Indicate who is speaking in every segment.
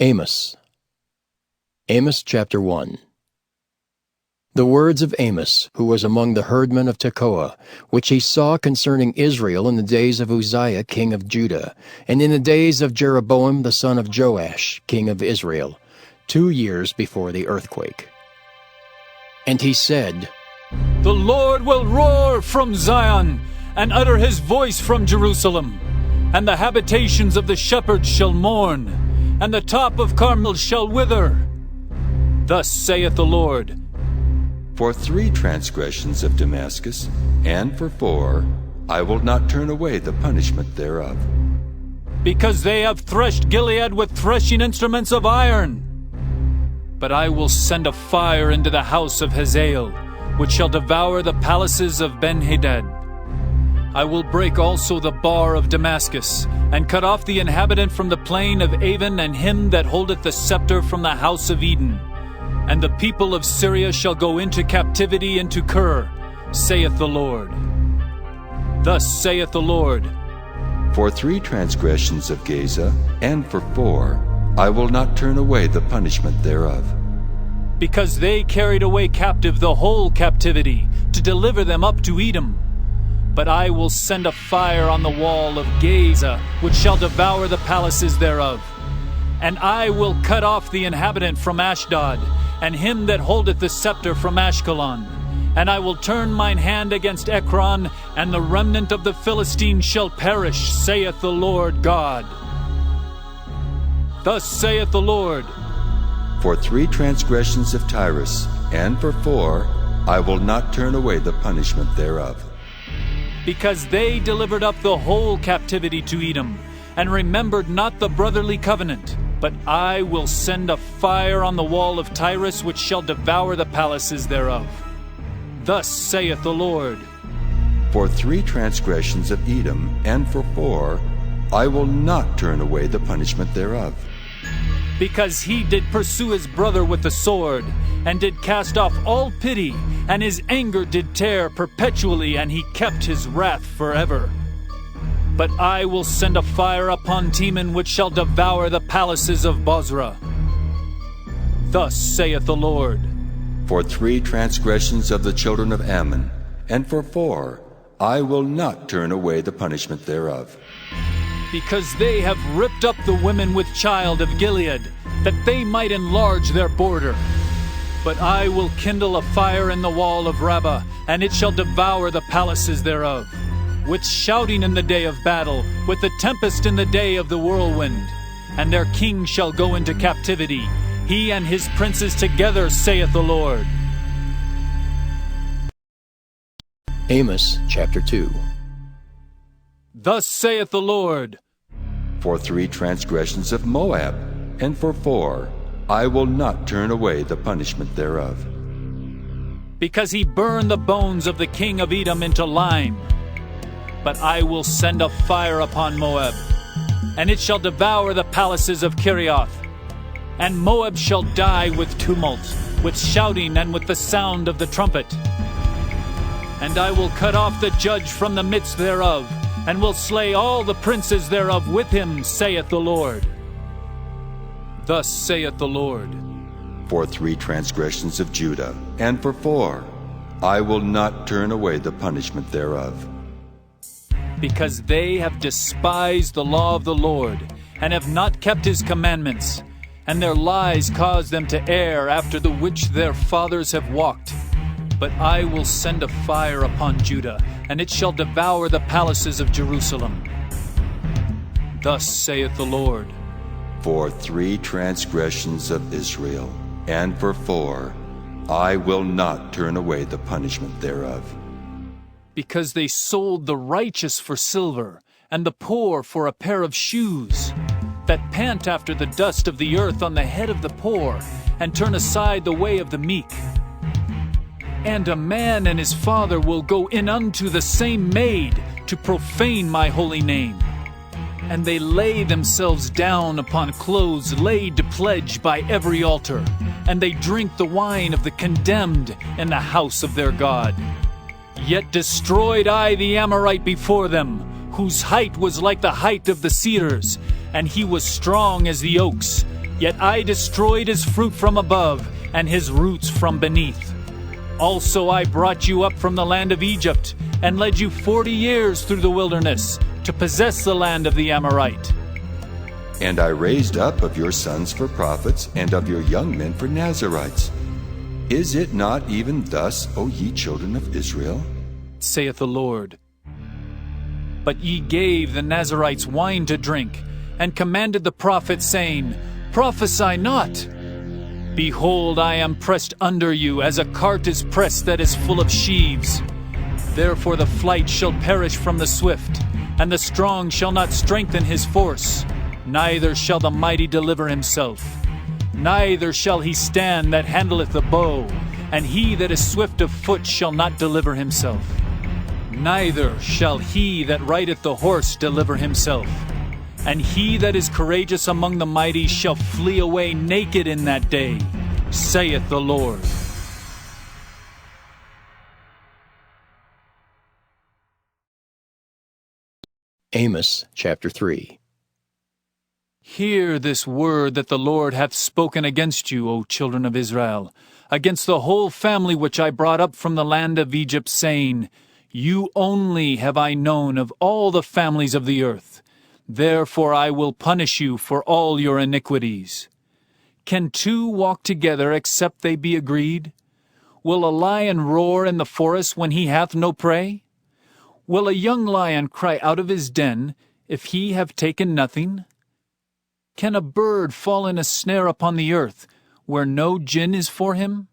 Speaker 1: Amos. Amos chapter 1. The words of Amos, who was among the herdmen of Tekoa, which he saw concerning Israel in the days of Uzziah king of Judah, and in the days of Jeroboam the son of Joash king of Israel, 2 years before the earthquake. And he said,
Speaker 2: The Lord will roar from Zion, and utter his voice from Jerusalem, and the habitations of the shepherds shall mourn, and the top of Carmel shall wither. Thus saith the Lord,
Speaker 3: For 3 transgressions of Damascus, and for 4, I will not turn away the punishment thereof.
Speaker 2: Because they have threshed Gilead with threshing instruments of iron. But I will send a fire into the house of Hazael, which shall devour the palaces of Ben-Hadad. I will break also the bar of Damascus, and cut off the inhabitant from the plain of Avon, and him that holdeth the scepter from the house of Eden. And the people of Syria shall go into captivity into Kir, saith the Lord. Thus saith the Lord,
Speaker 3: For 3 transgressions of Gaza, and for 4, I will not turn away the punishment thereof.
Speaker 2: Because they carried away captive the whole captivity, to deliver them up to Edom. But I will send a fire on the wall of Gaza, which shall devour the palaces thereof. And I will cut off the inhabitant from Ashdod, and him that holdeth the scepter from Ashkelon. And I will turn mine hand against Ekron, and the remnant of the Philistines shall perish, saith the Lord God. Thus saith the Lord,
Speaker 3: For 3 transgressions of Tyrus, and for 4, I will not turn away the punishment thereof.
Speaker 2: Because they delivered up the whole captivity to Edom, and remembered not the brotherly covenant. But I will send a fire on the wall of Tyrus, which shall devour the palaces thereof. Thus saith the Lord,
Speaker 3: For 3 transgressions of Edom, and for 4, I will not turn away the punishment thereof.
Speaker 2: Because he did pursue his brother with the sword, and did cast off all pity, and his anger did tear perpetually, and he kept his wrath forever. But I will send a fire upon Teman, which shall devour the palaces of Bozrah. Thus saith the Lord,
Speaker 3: For 3 transgressions of the children of Ammon, and for 4, I will not turn away the punishment thereof.
Speaker 2: Because they have ripped up the women with child of Gilead, that they might enlarge their border. But I will kindle a fire in the wall of Rabbah, and it shall devour the palaces thereof. With shouting in the day of battle, with the tempest in the day of the whirlwind. And their king shall go into captivity, he and his princes together, saith the Lord.
Speaker 1: Amos chapter 2.
Speaker 2: Thus saith the Lord,
Speaker 3: For 3 transgressions of Moab, and for 4, I will not turn away the punishment thereof.
Speaker 2: Because he burned the bones of the king of Edom into lime. But I will send a fire upon Moab, and it shall devour the palaces of Kirioth. And Moab shall die with tumult, with shouting, and with the sound of the trumpet. And I will cut off the judge from the midst thereof, and will slay all the princes thereof with him, saith the Lord. Thus saith the Lord,
Speaker 3: For 3 transgressions of Judah, and for 4, I will not turn away the punishment thereof.
Speaker 2: Because they have despised the law of the Lord, and have not kept his commandments, and their lies cause them to err after the which their fathers have walked. But I will send a fire upon Judah, and it shall devour the palaces of Jerusalem. Thus saith the Lord,
Speaker 3: For 3 transgressions of Israel, and for 4, I will not turn away the punishment thereof.
Speaker 2: Because they sold the righteous for silver, and the poor for a pair of shoes, that pant after the dust of the earth on the head of the poor, and turn aside the way of the meek. And a man and his father will go in unto the same maid, to profane my holy name. And they lay themselves down upon clothes laid to pledge by every altar, and they drink the wine of the condemned in the house of their God. Yet destroyed I the Amorite before them, whose height was like the height of the cedars, and he was strong as the oaks, Yet I destroyed his fruit from above, and his roots from beneath. Also I brought you up from the land of Egypt, and led you 40 years through the wilderness, to possess the land of the Amorite.
Speaker 3: And I raised up of your sons for prophets, and of your young men for Nazirites. Is it not even thus, O ye children of Israel?
Speaker 2: Saith the Lord. But ye gave the Nazirites wine to drink, and commanded the prophets, saying, Prophesy not. Behold, I am pressed under you, as a cart is pressed that is full of sheaves. Therefore the flight shall perish from the swift, and the strong shall not strengthen his force, neither shall the mighty deliver himself. Neither shall he stand that handleth the bow, and he that is swift of foot shall not deliver himself. Neither shall he that rideth the horse deliver himself. And he that is courageous among the mighty shall flee away naked in that day, saith the Lord.
Speaker 1: Amos chapter 3.
Speaker 2: Hear this word that the Lord hath spoken against you, O children of Israel, against the whole family which I brought up from the land of Egypt, saying, You only have I known of all the families of the earth. Therefore I will punish you for all your iniquities. Can two walk together except they be agreed? Will a lion roar in the forest when he hath no prey? Will a young lion cry out of his den if he have taken nothing? Can a bird fall in a snare upon the earth where no gin is for him?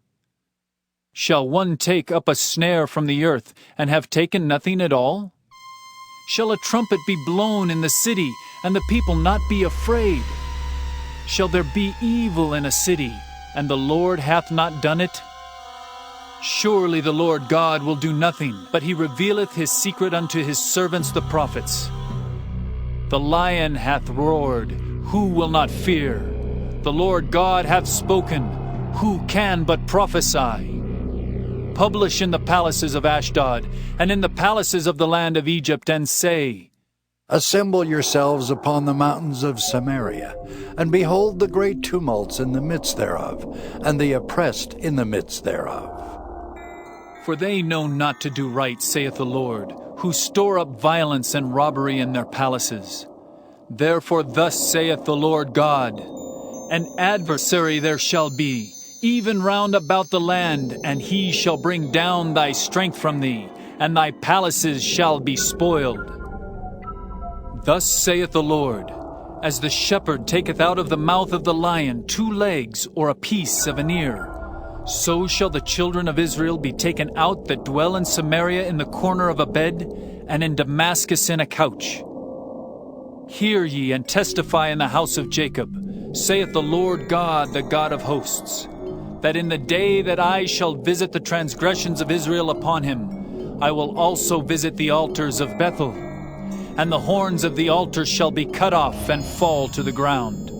Speaker 2: Shall one take up a snare from the earth and have taken nothing at all? Shall a trumpet be blown in the city, and the people not be afraid? Shall there be evil in a city, and the Lord hath not done it? Surely the Lord God will do nothing, but he revealeth his secret unto his servants the prophets. The lion hath roared, who will not fear? The Lord God hath spoken, who can but prophesy? Publish in the palaces of Ashdod, and in the palaces of the land of Egypt, and say,
Speaker 4: Assemble yourselves upon the mountains of Samaria, and behold the great tumults in the midst thereof, and the oppressed in the midst thereof.
Speaker 2: For they know not to do right, saith the Lord, who store up violence and robbery in their palaces. Therefore thus saith the Lord God, An adversary there shall be, even round about the land, and he shall bring down thy strength from thee, and thy palaces shall be spoiled. Thus saith the Lord, As the shepherd taketh out of the mouth of the lion 2 legs or a piece of an ear, so shall the children of Israel be taken out that dwell in Samaria in the corner of a bed, and in Damascus in a couch. Hear ye and testify in the house of Jacob, saith the Lord God, the God of hosts, that in the day that I shall visit the transgressions of Israel upon him, I will also visit the altars of Bethel, and the horns of the altar shall be cut off and fall to the ground.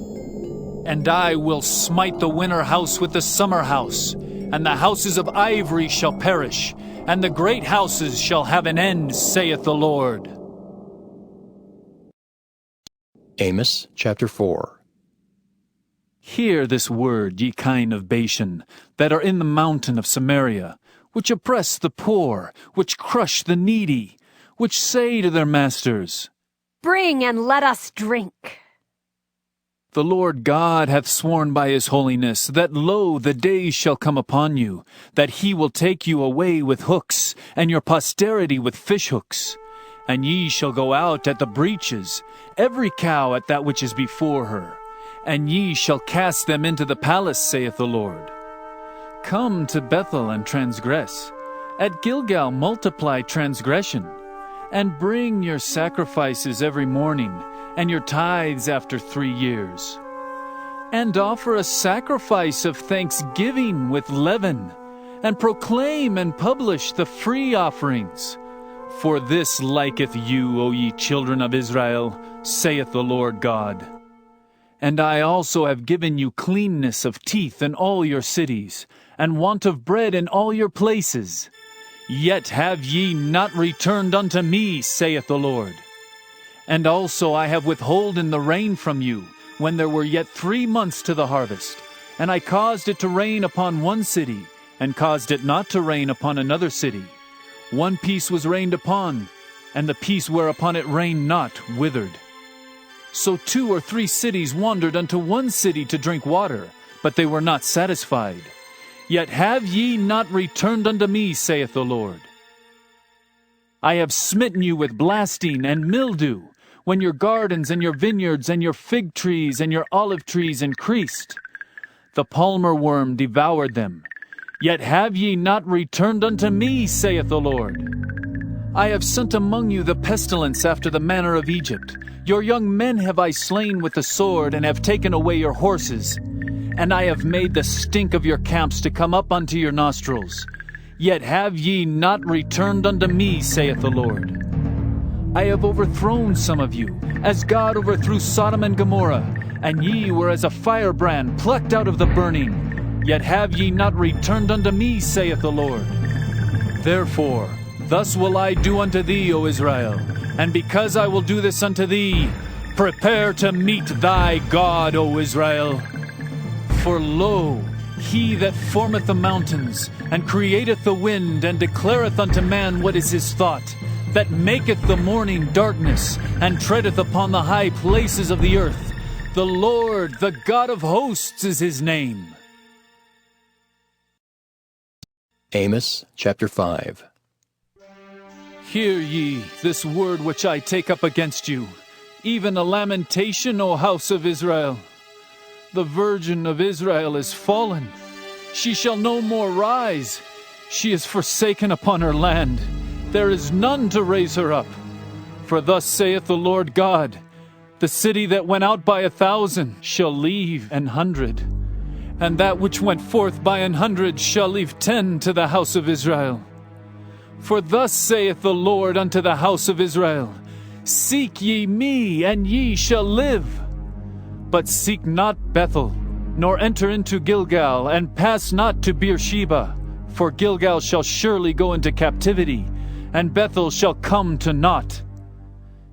Speaker 2: And I will smite the winter house with the summer house, and the houses of ivory shall perish, and the great houses shall have an end, saith the Lord.
Speaker 1: Amos chapter 4.
Speaker 2: Hear this word, ye kine of Bashan, that are in the mountain of Samaria, which oppress the poor, which crush the needy, which say to their masters,
Speaker 5: Bring and let us drink.
Speaker 2: The Lord God hath sworn by his holiness, that lo, the days shall come upon you, that he will take you away with hooks, and your posterity with fishhooks. And ye shall go out at the breaches, every cow at that which is before her, and ye shall cast them into the palace, saith the Lord. Come to Bethel and transgress, at Gilgal multiply transgression, and bring your sacrifices every morning, and your tithes after 3 years. And offer a sacrifice of thanksgiving with leaven, and proclaim and publish the free offerings. For this liketh you, O ye children of Israel, saith the Lord God. And I also have given you cleanness of teeth in all your cities, and want of bread in all your places. Yet have ye not returned unto me, saith the Lord. And also I have withholden the rain from you, when there were yet 3 months to the harvest. And I caused it to rain upon one city, and caused it not to rain upon another city. One piece was rained upon, and the piece whereupon it rained not withered. So 2 or 3 cities wandered unto one city to drink water, but they were not satisfied. Yet have ye not returned unto me, saith the Lord. I have smitten you with blasting and mildew, when your gardens and your vineyards and your fig trees and your olive trees increased. The palmer worm devoured them. Yet have ye not returned unto me, saith the Lord. I have sent among you the pestilence after the manner of Egypt. Your young men have I slain with the sword, and have taken away your horses. And I have made the stink of your camps to come up unto your nostrils. Yet have ye not returned unto me, saith the Lord. I have overthrown some of you, as God overthrew Sodom and Gomorrah, and ye were as a firebrand plucked out of the burning. Yet have ye not returned unto me, saith the Lord. Therefore, thus will I do unto thee, O Israel, and because I will do this unto thee, prepare to meet thy God, O Israel. For lo, he that formeth the mountains, and createth the wind, and declareth unto man what is his thought, that maketh the morning darkness, and treadeth upon the high places of the earth. The Lord, the God of hosts, is his name.
Speaker 1: Amos chapter 5.
Speaker 2: Hear ye this word which I take up against you, even a lamentation, O house of Israel. The virgin of Israel is fallen. She shall no more rise. She is forsaken upon her land. There is none to raise her up. For thus saith the Lord God, the city that went out by 1,000 shall leave 100, and that which went forth by 100 shall leave 10 to the house of Israel. For thus saith the Lord unto the house of Israel, Seek ye me, and ye shall live. But seek not Bethel, nor enter into Gilgal, and pass not to Beersheba. For Gilgal shall surely go into captivity, and Bethel shall come to naught.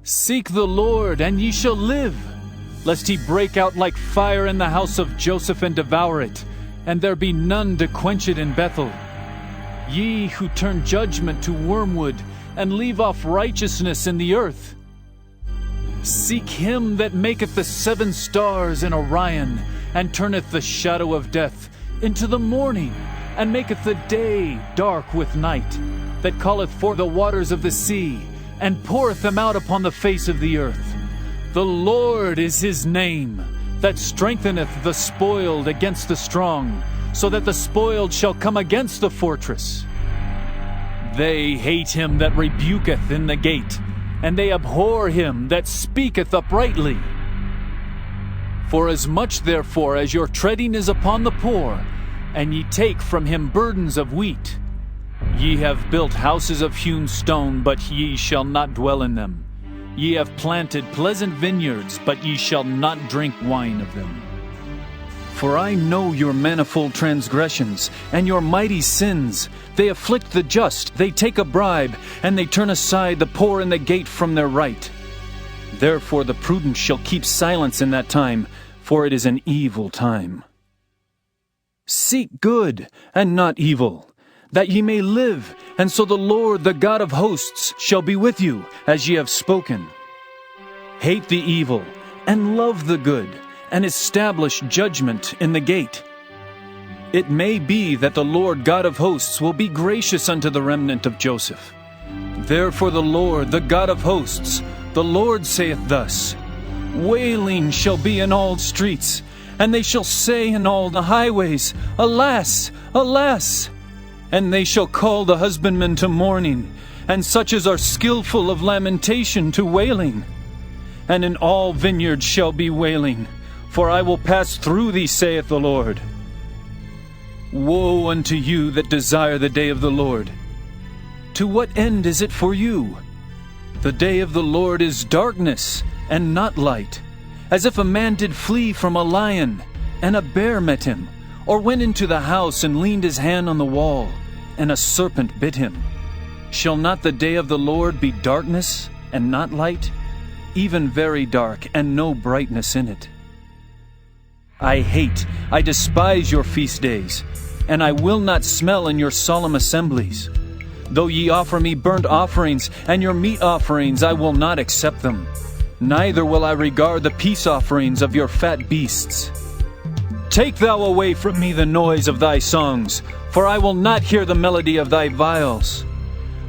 Speaker 2: Seek the Lord, and ye shall live, lest he break out like fire in the house of Joseph and devour it, and there be none to quench it in Bethel. Ye who turn judgment to wormwood, and leave off righteousness in the earth. Seek him that maketh the 7 stars in Orion, and turneth the shadow of death into the morning, and maketh the day dark with night, that calleth forth the waters of the sea, and poureth them out upon the face of the earth. The Lord is his name, that strengtheneth the spoiled against the strong, so that the spoiled shall come against the fortress. They hate him that rebuketh in the gate, and they abhor him that speaketh uprightly. Forasmuch therefore as your treading is upon the poor, and ye take from him burdens of wheat, ye have built houses of hewn stone, but ye shall not dwell in them. Ye have planted pleasant vineyards, but ye shall not drink wine of them. For I know your manifold transgressions, and your mighty sins. They afflict the just, they take a bribe, and they turn aside the poor in the gate from their right. Therefore the prudent shall keep silence in that time, for it is an evil time. Seek good, and not evil, that ye may live, and so the Lord, the God of hosts, shall be with you, as ye have spoken. Hate the evil, and love the good, and establish judgment in the gate. It may be that the Lord God of hosts will be gracious unto the remnant of Joseph. Therefore the Lord, the God of hosts, the Lord saith thus, Wailing shall be in all streets, and they shall say in all the highways, Alas, alas! And they shall call the husbandmen to mourning, and such as are skillful of lamentation to wailing. And in all vineyards shall be wailing, for I will pass through thee, saith the Lord. Woe unto you that desire the day of the Lord! To what end is it for you? The day of the Lord is darkness, and not light, as if a man did flee from a lion, and a bear met him, or went into the house and leaned his hand on the wall, and a serpent bit him. Shall not the day of the Lord be darkness, and not light, even very dark, and no brightness in it? I despise your feast days, and I will not smell in your solemn assemblies. Though ye offer me burnt offerings and your meat offerings, I will not accept them. Neither will I regard the peace offerings of your fat beasts. Take thou away from me the noise of thy songs, for I will not hear the melody of thy viols.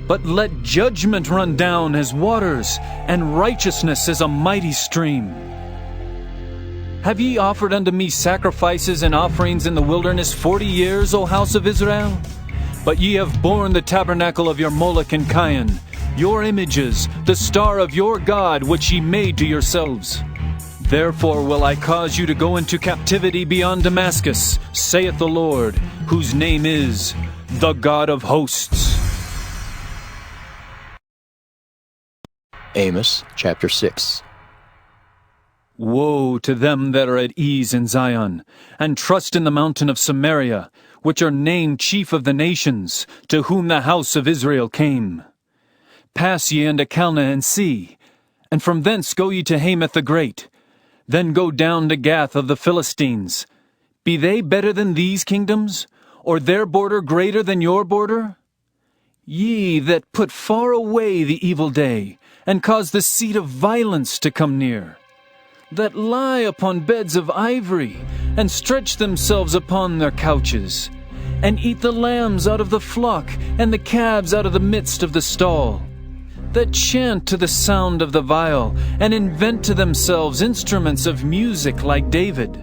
Speaker 2: But let judgment run down as waters, and righteousness as a mighty stream. Have ye offered unto me sacrifices and offerings in the wilderness 40 years, O house of Israel? But ye have borne the tabernacle of your Moloch and Cain, your images, the star of your God, which ye made to yourselves. Therefore will I cause you to go into captivity beyond Damascus, saith the Lord, whose name is the God of hosts.
Speaker 1: Amos chapter 6.
Speaker 2: Woe to them that are at ease in Zion, and trust in the mountain of Samaria, which are named chief of the nations, to whom the house of Israel came. Pass ye into Calneh and see, and from thence go ye to Hamath the great. Then go down to Gath of the Philistines. Be they better than these kingdoms, or their border greater than your border? Ye that put far away the evil day, and cause the seat of violence to come near, that lie upon beds of ivory, and stretch themselves upon their couches, and eat the lambs out of the flock, and the calves out of the midst of the stall, that chant to the sound of the viol, and invent to themselves instruments of music like David,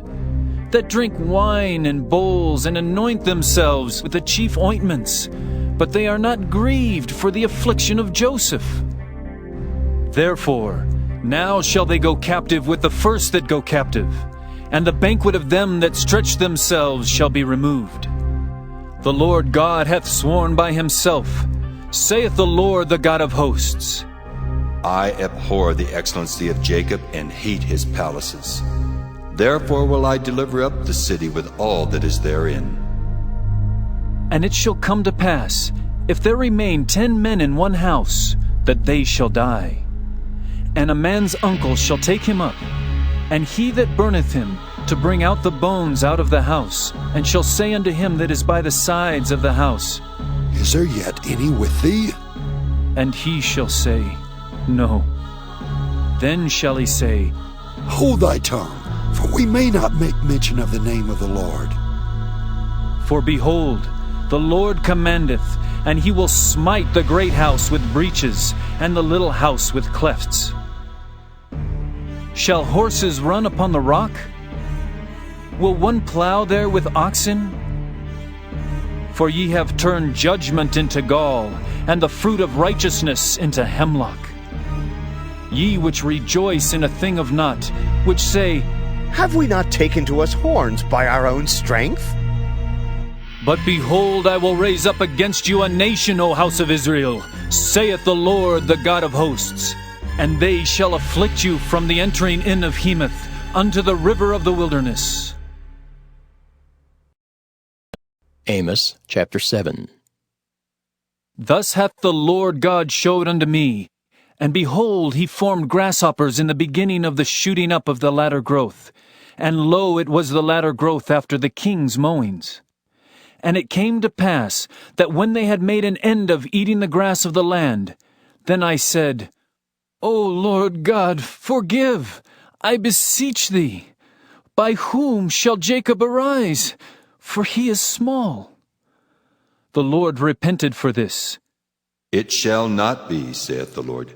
Speaker 2: that drink wine in bowls, and anoint themselves with the chief ointments, but they are not grieved for the affliction of Joseph. Therefore, now shall they go captive with the first that go captive, and the banquet of them that stretch themselves shall be removed. The Lord God hath sworn by himself, saith the Lord the God of hosts.
Speaker 3: I abhor the excellency of Jacob and hate his palaces. Therefore will I deliver up the city with all that is therein.
Speaker 2: And it shall come to pass, if there remain 10 men in one house, that they shall die. And a man's uncle shall take him up, and he that burneth him, to bring out the bones out of the house, and shall say unto him that is by the sides of the house,
Speaker 4: Is there yet any with thee?
Speaker 2: And he shall say, No. Then shall he say,
Speaker 4: Hold thy tongue, for we may not make mention of the name of the Lord.
Speaker 2: For behold, the Lord commandeth, and he will smite the great house with breaches, and the little house with clefts. Shall horses run upon the rock? Will one plow there with oxen? For ye have turned judgment into gall, and the fruit of righteousness into hemlock. Ye which rejoice in a thing of naught, which say,
Speaker 6: Have we not taken to us horns by our own strength?
Speaker 2: But behold, I will raise up against you a nation, O house of Israel, saith the Lord the God of hosts. And they shall afflict you from the entering in of Hamath unto the river of the wilderness.
Speaker 1: Amos chapter 7.
Speaker 2: Thus hath the Lord God showed unto me, and behold, he formed grasshoppers in the beginning of the shooting up of the latter growth. And lo, it was the latter growth after the king's mowings. And it came to pass that when they had made an end of eating the grass of the land, then I said, O Lord God, forgive, I beseech thee. By whom shall Jacob arise? For he is small. The Lord repented for this.
Speaker 3: It shall not be, saith the Lord.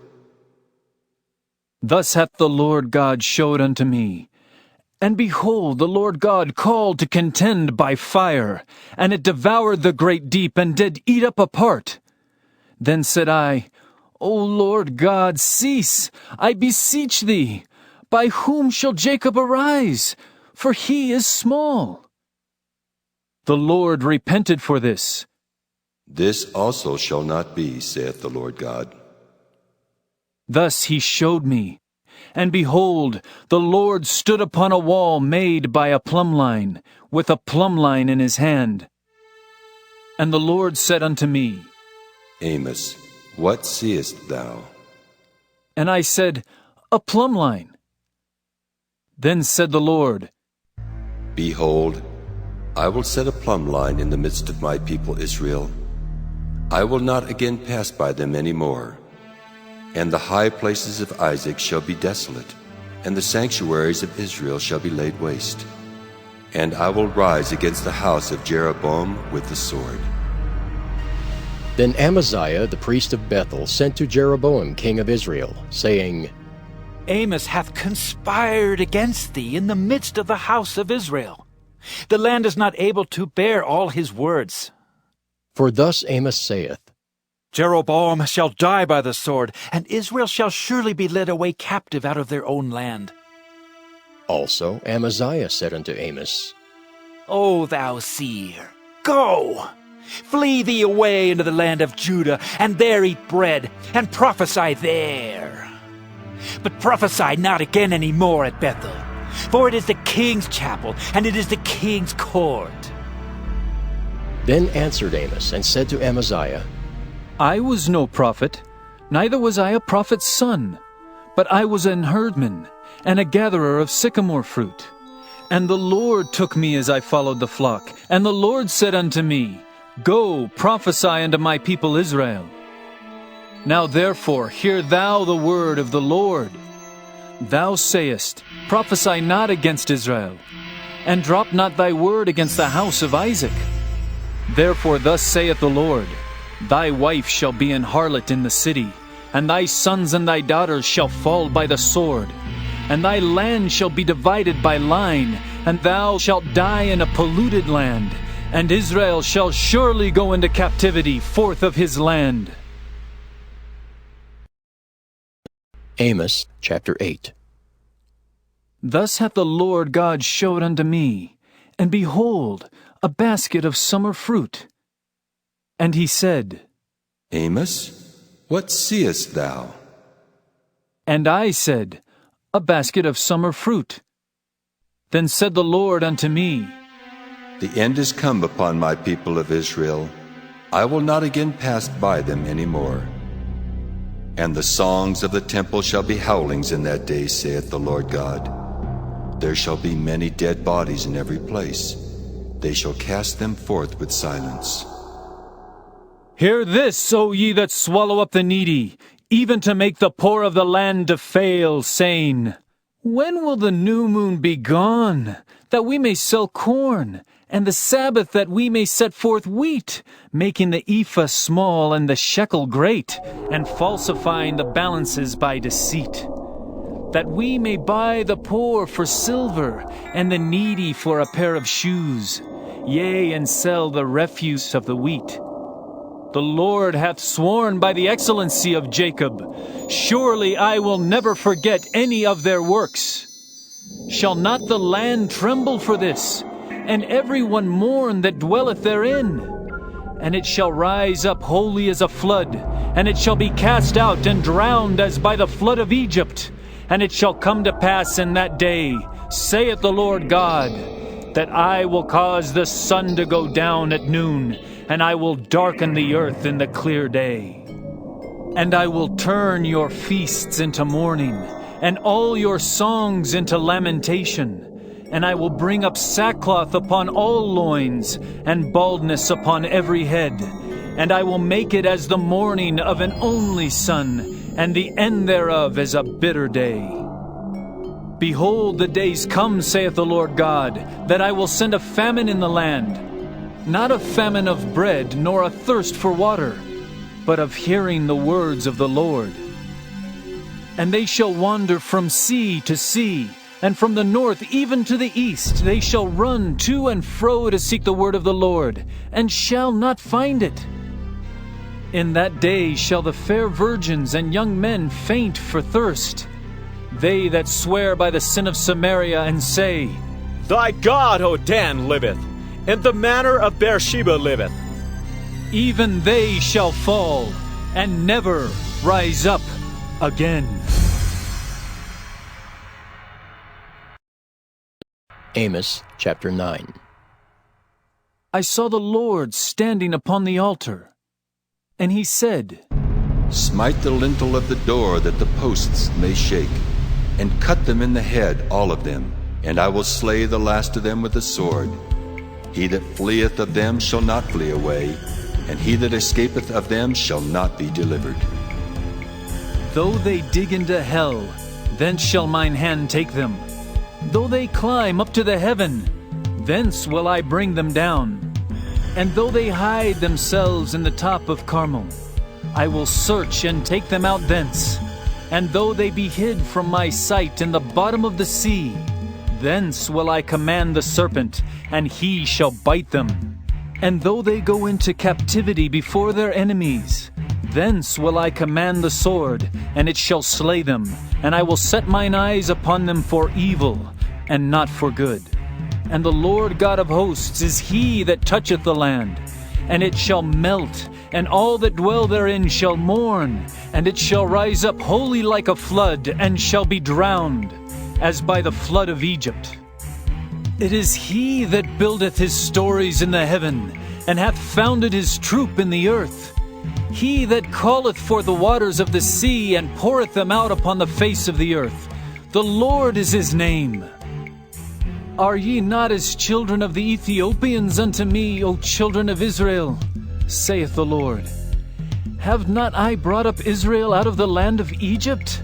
Speaker 2: Thus hath the Lord God showed unto me. And behold, the Lord God called to contend by fire, and it devoured the great deep, and did eat up a part. Then said I, O Lord God, cease, I beseech thee. By whom shall Jacob arise? For he is small. The Lord repented for this.
Speaker 3: This also shall not be, saith the Lord God.
Speaker 2: Thus he showed me. And behold, the Lord stood upon a wall made by a plumb line, with a plumb line in his hand. And the Lord said unto me,
Speaker 3: Amos, what seest thou?
Speaker 2: And I said, A plumb line. Then said the Lord,
Speaker 3: Behold, I will set a plumb line in the midst of my people Israel. I will not again pass by them any more. And the high places of Isaac shall be desolate, and the sanctuaries of Israel shall be laid waste. And I will rise against the house of Jeroboam with the sword.
Speaker 1: Then Amaziah the priest of Bethel sent to Jeroboam king of Israel, saying,
Speaker 7: Amos hath conspired against thee in the midst of the house of Israel. The land is not able to bear all his words.
Speaker 1: For thus Amos saith,
Speaker 7: Jeroboam shall die by the sword, and Israel shall surely be led away captive out of their own land.
Speaker 1: Also Amaziah said unto Amos,
Speaker 7: O thou seer, go! Flee thee away into the land of Judah, and there eat bread, and prophesy there. But prophesy not again any more at Bethel, for it is the king's chapel, and it is the king's court.
Speaker 1: Then answered Amos, and said to Amaziah,
Speaker 2: I was no prophet, neither was I a prophet's son, but I was an herdman, and a gatherer of sycamore fruit. And the Lord took me as I followed the flock, and the Lord said unto me, Go, prophesy unto my people Israel. Now therefore hear thou the word of the Lord. Thou sayest, Prophesy not against Israel, and drop not thy word against the house of Isaac. Therefore thus saith the Lord, Thy wife shall be an harlot in the city, and thy sons and thy daughters shall fall by the sword, and thy land shall be divided by line, and thou shalt die in a polluted land, and Israel shall surely go into captivity forth of his land.
Speaker 1: Amos chapter 8.
Speaker 2: Thus hath the Lord God showed unto me, and behold, a basket of summer fruit. And he said,
Speaker 3: Amos, what seest thou?
Speaker 2: And I said, A basket of summer fruit. Then said the Lord unto me,
Speaker 3: The end is come upon my people of Israel. I will not again pass by them any more. And the songs of the temple shall be howlings in that day, saith the Lord God. There shall be many dead bodies in every place. They shall cast them forth with silence.
Speaker 2: Hear this, O ye that swallow up the needy, even to make the poor of the land to fail, saying, When will the new moon be gone, that we may sell corn, and the Sabbath that we may set forth wheat, making the ephah small and the shekel great, and falsifying the balances by deceit, that we may buy the poor for silver, and the needy for a pair of shoes, yea, and sell the refuse of the wheat. The Lord hath sworn by the excellency of Jacob, Surely I will never forget any of their works. Shall not the land tremble for this, and every one mourn that dwelleth therein? And it shall rise up wholly as a flood, and it shall be cast out and drowned as by the flood of Egypt. And it shall come to pass in that day, saith the Lord God, that I will cause the sun to go down at noon, and I will darken the earth in the clear day. And I will turn your feasts into mourning, and all your songs into lamentation. And I will bring up sackcloth upon all loins, and baldness upon every head. And I will make it as the mourning of an only son, and the end thereof as a bitter day. Behold, the days come, saith the Lord God, that I will send a famine in the land, not a famine of bread, nor a thirst for water, but of hearing the words of the Lord. And they shall wander from sea to sea, and from the north even to the east. They shall run to and fro to seek the word of the Lord, and shall not find it. In that day shall the fair virgins and young men faint for thirst, they that swear by the sin of Samaria, and say,
Speaker 6: Thy God, O Dan, liveth, and the manor of Beersheba liveth.
Speaker 2: Even they shall fall, and never rise up again.
Speaker 1: Amos chapter 9.
Speaker 2: I saw the Lord standing upon the altar, and he said,
Speaker 3: Smite the lintel of the door that the posts may shake, and cut them in the head, all of them, and I will slay the last of them with the sword. He that fleeth of them shall not flee away, and he that escapeth of them shall not be delivered.
Speaker 2: Though they dig into hell, thence shall mine hand take them. Though they climb up to the heaven, thence will I bring them down. And though they hide themselves in the top of Carmel, I will search and take them out thence. And though they be hid from my sight in the bottom of the sea, thence will I command the serpent, and he shall bite them. And though they go into captivity before their enemies, thence will I command the sword, and it shall slay them. And I will set mine eyes upon them for evil, and not for good. And the Lord God of hosts is he that toucheth the land, and it shall melt, and all that dwell therein shall mourn, and it shall rise up wholly like a flood, and shall be drowned, as by the flood of Egypt. It is he that buildeth his stories in the heaven, and hath founded his troop in the earth. He that calleth forth the waters of the sea, and poureth them out upon the face of the earth. The Lord is his name. Are ye not as children of the Ethiopians unto me, O children of Israel? Saith the Lord. Have not I brought up Israel out of the land of Egypt?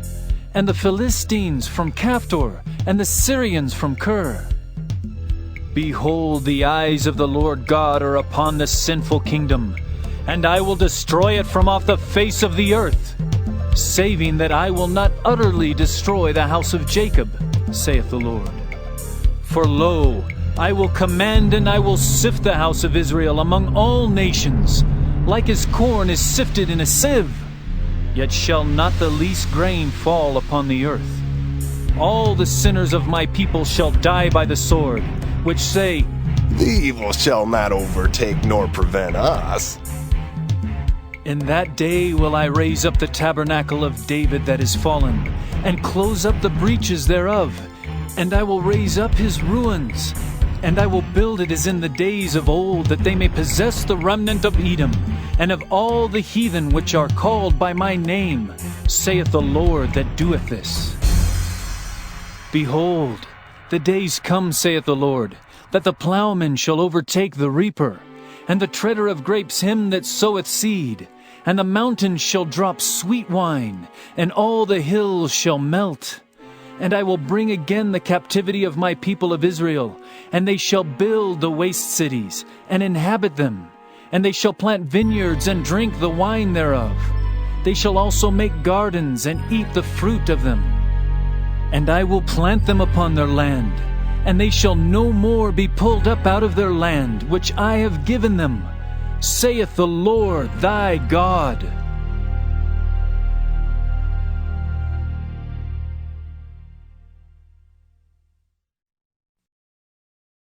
Speaker 2: And the Philistines from Caphtor, and the Syrians from Kir? Behold, the eyes of the Lord God are upon the sinful kingdom, and I will destroy it from off the face of the earth, saving that I will not utterly destroy the house of Jacob, saith the Lord. For lo, I will command and I will sift the house of Israel among all nations, like as corn is sifted in a sieve. Yet shall not the least grain fall upon the earth. All the sinners of my people shall die by the sword, which say,
Speaker 8: The evil shall not overtake nor prevent us.
Speaker 2: In that day will I raise up the tabernacle of David that is fallen, and close up the breaches thereof. And I will raise up his ruins, and I will build it as in the days of old, that they may possess the remnant of Edom, and of all the heathen which are called by my name, saith the Lord that doeth this. Behold, the days come, saith the Lord, that the plowman shall overtake the reaper, and the treader of grapes him that soweth seed. And the mountains shall drop sweet wine, and all the hills shall melt. And I will bring again the captivity of my people of Israel, and they shall build the waste cities, and inhabit them. And they shall plant vineyards, and drink the wine thereof. They shall also make gardens, and eat the fruit of them. And I will plant them upon their land, and they shall no more be pulled up out of their land, which I have given them, saith the Lord thy God.